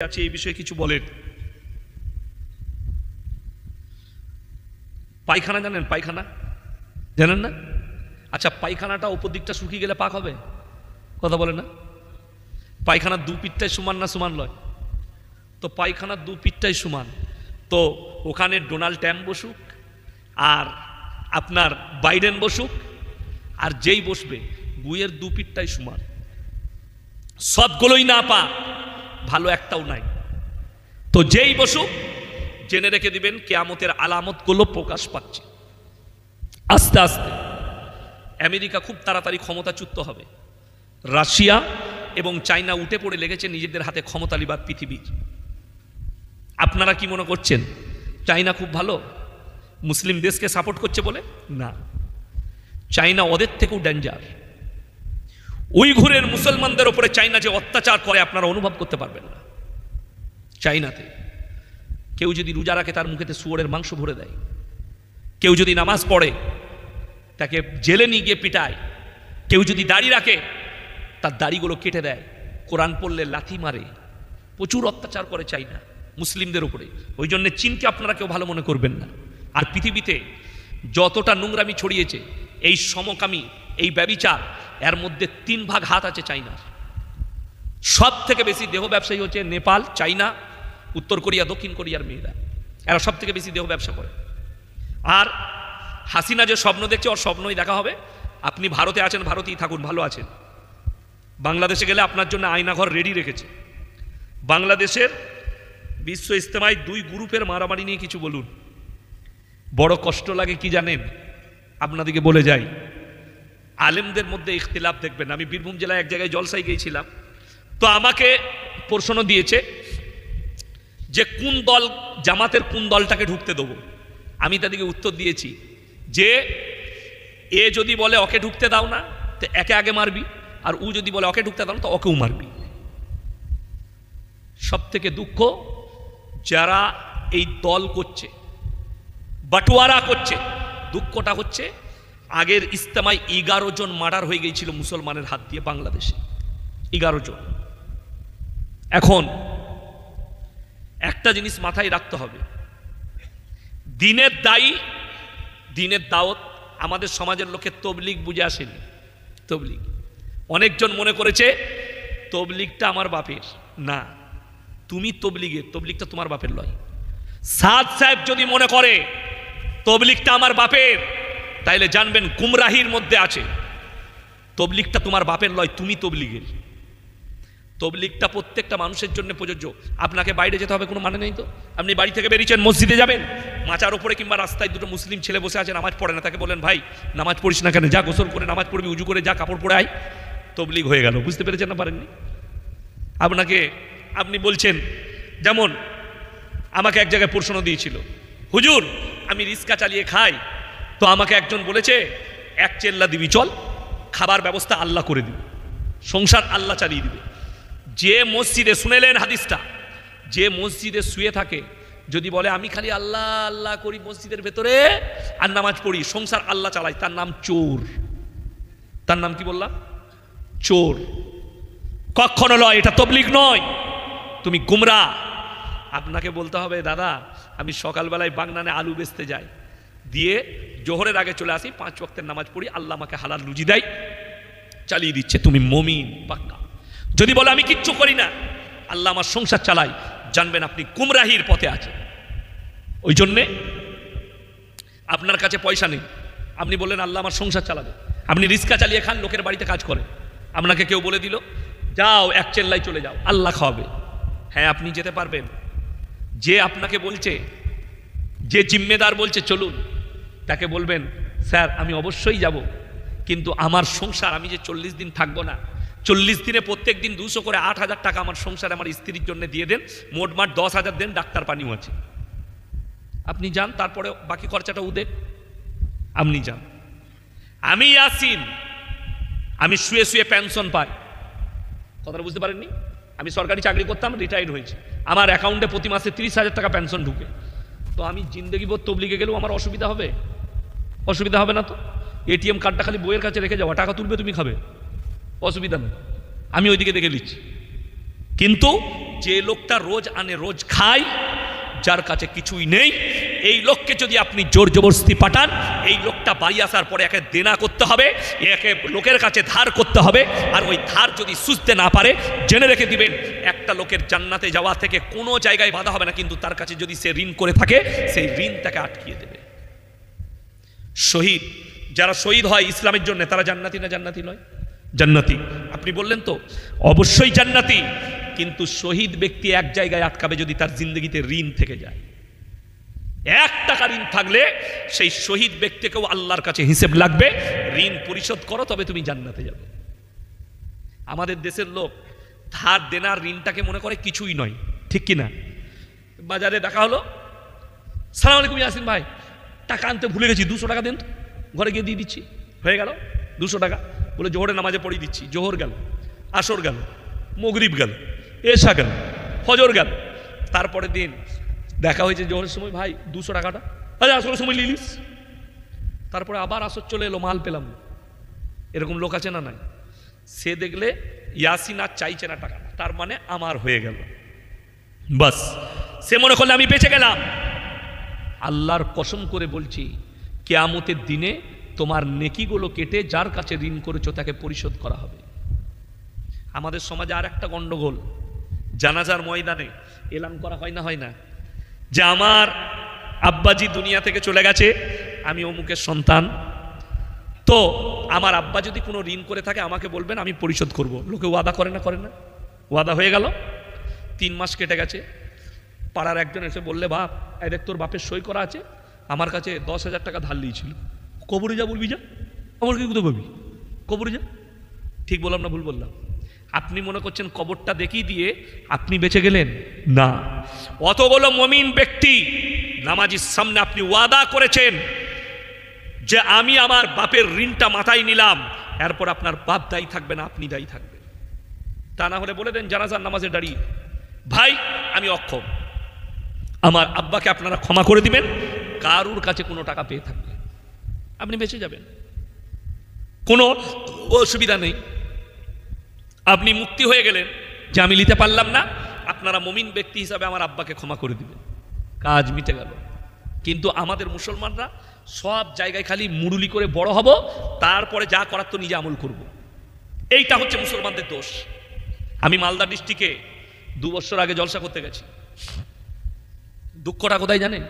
আছে এই বিষয়ে কিছু বলেন। পায়খানা জানেন? পায়খানা জানেন না? আচ্ছা, পায়খানাটা উপর দিকটা শুকিয়ে গেলে পাক হবে? কথা বলে না? পায়খানার দু পিঠটাই সমান না সমান নয়? তো পায়খানার দু পিঠটাই সমান, তো ওখানে ডোনাল্ড ট্রাম্প বসুক আর আপনার বাইডেন বসুক, আর যেই বসবে গুয়ের দু পিঠটাই সমান, সবগুলোই না পা, ভালো একটাও নাই। তো যেই বসুক জেনে রেখে দিবেন কিয়ামতের আলামতগুলো প্রকাশ পাচ্ছে আস্তে আস্তে। আমেরিকা খুব তাড়াতাড়ি ক্ষমতাচ্যুত হবে। রাশিয়া এবং চায়না উঠে পড়ে লেগেছে নিজেদের হাতে ক্ষমতা লিবার পৃথিবীর। আপনারা কি মনে করছেন চায়না খুব ভালো, মুসলিম দেশকে সাপোর্ট করছে বলে? না, চায়না ওদের থেকেও ডেঞ্জার। উইঘুরের মুসলমানদের উপরে চায়না যে অত্যাচার করে আপনারা অনুভব করতে পারবেন না। চায়নাতে কেউ যদি রোজা রাখে তার মুখেতে শুয়োরের মাংস ভরে দেয়, কেউ যদি নামাজ পড়ে তাকে জেলে নিয়ে গিয়ে পিটায়, কেউ যদি দাড়ি রাখে তার দাড়িগুলো কেটে দেয়, কোরআন পড়লে লাথি মারে, প্রচুর অত্যাচার করে চায়না মুসলিমদের উপরে। ওই জন্য চীনকে আপনারা কেউ ভালো মনে করবেন না। আর পৃথিবীতে যতটা নোংরামি ছড়িয়েছে, এই সমকামী, এই ব্যভিচার, এর মধ্যে 3 ভাগ হাত আছে চায়নার। সব থেকে বেশি দেহ ব্যবসায়ী হচ্ছে নেপাল, চায়না, উত্তর কোরিয়া, দক্ষিণ কোরিয়ার মেয়েরা, এরা সব থেকে বেশি দেহ ব্যবসা করে। আর হাসিনা যে স্বপ্ন দেখছে, ওর স্বপ্নই দেখা হবে। আপনি ভারতে আছেন, ভারতেই থাকুন, ভালো আছেন। বাংলাদেশে গেলে আপনার জন্য আয়নাঘর রেডি রেখেছে। বাংলাদেশের বিশ্ব ইজতেমায় 2 গ্রুপের মারামারি নিয়ে কিছু বলুন। বড় কষ্ট লাগে কি জানেন? আপনাদেরকে বলে যাই, আলেমদের মধ্যে ইখতিলাফ দেখবেন। আমি বীরভূম জেলায় এক জায়গায় জলসায় গিয়েছিলাম, তো আমাকে প্রশ্ন দিয়েছে যে কোন দল, জামাতের কোন দলটাকে ঢুকতে দেবো। আমি তাদেরকে উত্তর দিয়েছি যে এ যদি বলে ওকে ঢুকতে দাও না, তো একে আগে মারবি, আর ও যদি বলে ওকে ঢুকতে দাও না, তো ওকেও মারবি। সব থেকে দুঃখ যারা এই দল করছে, বাটোয়ারা করছে, দুঃখটা হচ্ছে আগের ইজতেমায় 11 জন মার্ডার হয়ে গিয়েছিল মুসলমানের হাত দিয়ে বাংলাদেশে, 11 জন। এখন একটা জিনিস মাথায় রাখতে হবে, দিনের দায়ী, দিনের দাওয়াত আমাদের সমাজের লোকে তবলিগ বুঝে আসেনি। তবলিগ অনেকজন মনে করেছে তবলিগটা আমার বাপের। না, তুমি তবলিগের, তবলিগটা তোমার বাপের লয়। সাদ সাহেব যদি মনে করে তবলিগটা আমার বাপের, তাইলে জানবেন গুমরাহির মধ্যে আছে। তবলিগটা তোমার বাপের লয়, তুমি তবলিগের। তবলিগটা প্রত্যেকটা মানুষের জন্য প্রযোজ্য। আপনাকে বাইরে যেতে হবে কোনো মানে নেই তো। আপনি বাড়ি থেকে বেরিয়েছেন, মসজিদে যাবেন, মাচার উপরে কিংবা রাস্তায় দুটো মুসলিম ছেলে বসে আছে, নামাজ পড়ে না, তাকে বলেন ভাই নামাজ পড়িস না কেন, যা গোসল করে নামাজ পড়বি, উজু করে যা, কাপড় পরে আয়। তবলিগ হয়ে গেল। বুঝতে পেরেছেন না? পারেননি? আপনাকে, আপনি বলছেন, যেমন আমাকে এক জায়গায় প্রশ্ন দিয়েছিল, হুজুর আমি রিক্সা চালিয়ে খাই, তো আমাকে একজন বলেছে 1 চেল্লা দিবি, চল, খাবার ব্যবস্থা আল্লাহ করে দিবে, সংসার আল্লাহ চালিয়ে দিবে। যে মসজিদে, শুনেলেন হাদিসটা, যে মসজিদে শুয়ে থাকে, যদি বলে আমি খালি আল্লাহ আল্লাহ করি মসজিদের ভেতরে আর নামাজ পড়ি, সংসার আল্লাহ চালাই, তার নাম চোর। তার নাম কি বললাম? চোর। কখনো নয়, এটা তবলিগ নয়, তুমি গুমরা। আপনাকে বলতে হবে দাদা আমি সকালবেলায় বাগনানে আলু বেচতে যাই, দিয়ে জোহরের আগে চলে আসি, 5 ওয়াক্তের নামাজ পড়ি, আল্লাহ আমাকে হালাল রুজি দেয়, চালিয়ে দিচ্ছে, তুমি মুমিন পাক্কা। যদি বলে আমি কিচ্ছু করি না, আল্লাহ আমার সংসার চালাই, জানবেন আপনি গুমরাহির পথে আছেন। ওই জন্যে আপনার কাছে পয়সা নেই, আপনি বললেন আল্লাহ আমার সংসার চালাবে, আপনি রিক্সা চালিয়ে খান, লোকের বাড়িতে কাজ করে, আপনাকে কেউ বলে দিল যাও 1 চেল্লাই চলে যাও, আল্লাহ খাওয়াবে। হ্যাঁ আপনি যেতে পারবেন। যে আপনাকে বলছে, যে জিম্মেদার বলছে চলুন, তাকে বলবেন স্যার আমি অবশ্যই যাব, কিন্তু আমার সংসার, আমি যে 40 দিন থাকবো না, 40 দিনে প্রত্যেক দিন 200 করে 8,000 টাকা আমার সংসারে আমার স্ত্রীর জন্য দিয়ে দেন, মোটমাট 10,000 দেন, ডাক্তার পানিও আছে। আপনি যান, তারপরে বাকি খরচাটা উদেন, আপনি যান। আমি ইয়াসিন, আমি শুয়ে শুয়ে পেনশন পাই। কথাটা বুঝতে পারেননি? আমি সরকারি চাকরি করতাম, রিটায়ার্ড হয়েছি, আমার অ্যাকাউন্টে প্রতি মাসে 30,000 টাকা পেনশন ঢুকে। তো আমি জিন্দগিভর তবলিগে গেলেও আমার অসুবিধা হবে? অসুবিধা হবে না তো? এটিএম কার্ডটা খালি বইয়ের কাছে রেখে যাওয়া, টাকা তুলবে তুমি খাবে, অসুবিধা নেই, আমি ওইদিকে দেখে নিচ্ছি। কিন্তু যে লোকটা রোজ আনে রোজ খায়, যার কাছে কিছুই নেই, এই লোককে যদি আপনি জোর জবরদস্তি পাঠান, এই লোকটা বাড়ি আসার পরে একে দেনা করতে হবে, একে লোকের কাছে ধার করতে হবে। আর ওই ধার যদি সুঝতে না পারে, জেনে রেখে দিবেন একটা লোকের জান্নাতে যাওয়া থেকে কোনো জায়গায় বাধা হবে না, কিন্তু তার কাছে যদি সে ঋণ করে থাকে, সেই ঋণ তাকে আটকিয়ে দেবে। শহীদ, যারা শহীদ হয় ইসলামের জন্য, তারা জান্নাতি না জান্নাতি নয়? জান্নাতি। আপনি বললেন তো অবশ্যই জান্নাতি, কিন্তু শহীদ ব্যক্তি এক জায়গায় আটকাবে যদি তার জিন্দগিতে ঋণ থেকে যায়। 1 টাকা ঋণ থাকলে সেই শহীদ ব্যক্তিকেও আল্লাহর কাছে হিসেব লাগবে, ঋণ পরিশোধ করো তবে তুমি জান্নাতে যাবে। আমাদের দেশের লোক ধার দেনার ঋণটাকে মনে করে কিছুই নয়, ঠিক কি না? বাজারে দেখা হলো, সালাম আলাইকুম ইয়াসিন ভাই, টাকা আনতে ভুলে গেছি, 200 টাকা দেন তো, ঘরে গিয়ে দিয়ে দিচ্ছি। হয়ে গেল 200 টাকা, বলে জোহরের নামাজে পড়িয়ে দিচ্ছি। জোহর গেল, আসর গেল, মগরিব গেল, এশা গেল, ফজর গেল। তারপরে দিন দেখা হয়েছে জোহরের সময়, ভাই 200 টাকাটা, আচ্ছা আসরের সময় লিলিস। তারপরে আবার আসর চলে এলো, মাল পেলাম না। এরকম লোক আছে না নাই? সে দেখলে ইয়াসিন আর চাইছে না টাকাটা, তার মানে আমার হয়ে গেল, বাস সে মনে করলে আমি বেঁচে গেলাম। আল্লাহর কসম করে বলছি, কিয়ামতের দিনে তোমার নেকিগুলো কেটে যার কাছে ঋণ করেছো তাকে পরিশোধ করা হবে। আমাদের সমাজে আর একটা গন্ডগোল, জানাজার ময়দানে এলান করা হয় না, হয় না, যে আমার আব্বাজি দুনিয়া থেকে চলে গেছে, আমি অমুকের সন্তান, তো আমার আব্বা যদি কোনো ঋণ করে থাকে আমাকে বলবেন, আমি পরিশোধ করব। লোকে ওয়াদা করে না, করে না? ওয়াদা হয়ে গেল, 3 মাস কেটে গেছে, পাড়ার একজন এসে বললে, বাপ এই দেখ তোর বাপের সই করা আছে, আমার কাছে 10,000 টাকা ধার নিয়েছিল, কবরে যা বলবি, যা, আমার কি কোথাও পাবি, কবরে যা। ঠিক বললাম না ভুল বললাম? আপনি মনে করছেন কবরটা দেখিয়ে দিয়ে আপনি বেঁচে গেলেন? না, অতগুলো মুমিন ব্যক্তি নামাজির সামনে আপনি ওয়াদা করেছেন যে আমি আমার বাপের ঋণটা মাথায় নিলাম, এরপর আপনার বাপ দায়ী থাকবে না, আপনি দায়ী থাকবেন। তা না হলে বলে দেন জানাজার নামাজে দাঁড়িয়ে, ভাই আমি অক্ষম, আমার আব্বাকে আপনারা ক্ষমা করে দিবেন, কারুর কাছে কোনো টাকা পেয়ে থাকবে, আপনি বেঁচে যাবেন, কোনো অসুবিধা নেই, আপনি মুক্তি হয়ে গেলেন। যে আমি নিতে পারলাম না, আপনারা মুমিন ব্যক্তি হিসাবে আমার আব্বাকে ক্ষমা করে দিবেন, কাজ মিটে গেল। কিন্তু আমাদের মুসলমানরা সব জায়গায় খালি মুরুলি করে বড় হব, তারপরে যা করার তো নিজে আমল করব। এইটা হচ্ছে মুসলমানদের দোষ। আমি মালদা ডিস্ট্রিক্টে 2 বছর আগে জলসা করতে গেছি। দুঃখটা কোথায় জানেন?